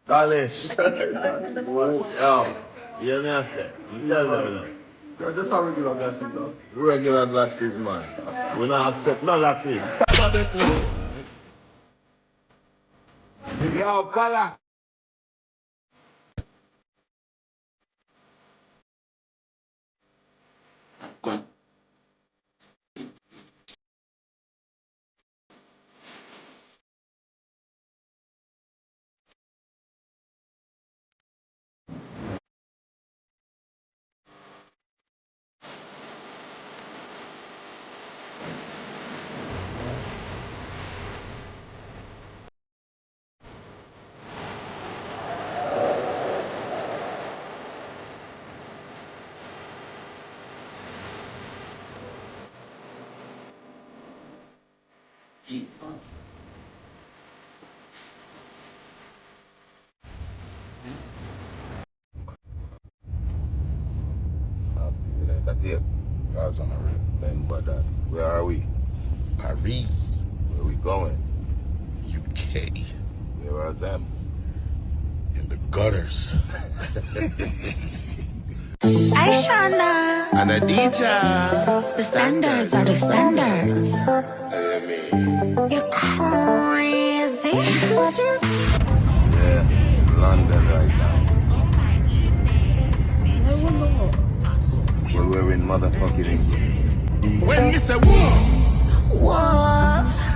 Dalish. Yo, you know I say. You tell them now. You're just a regular glasses though. Regular glasses, man. We don't accept no glasses. Yo, Kala. Remember that. Where are we? Paris, Where we going? UK, Where are them? in the gutters. Aishana, And a DJ. the standards are the standards. You're crazy. Yeah, in London right now. Well, we're in motherfucking England. When you say war, What?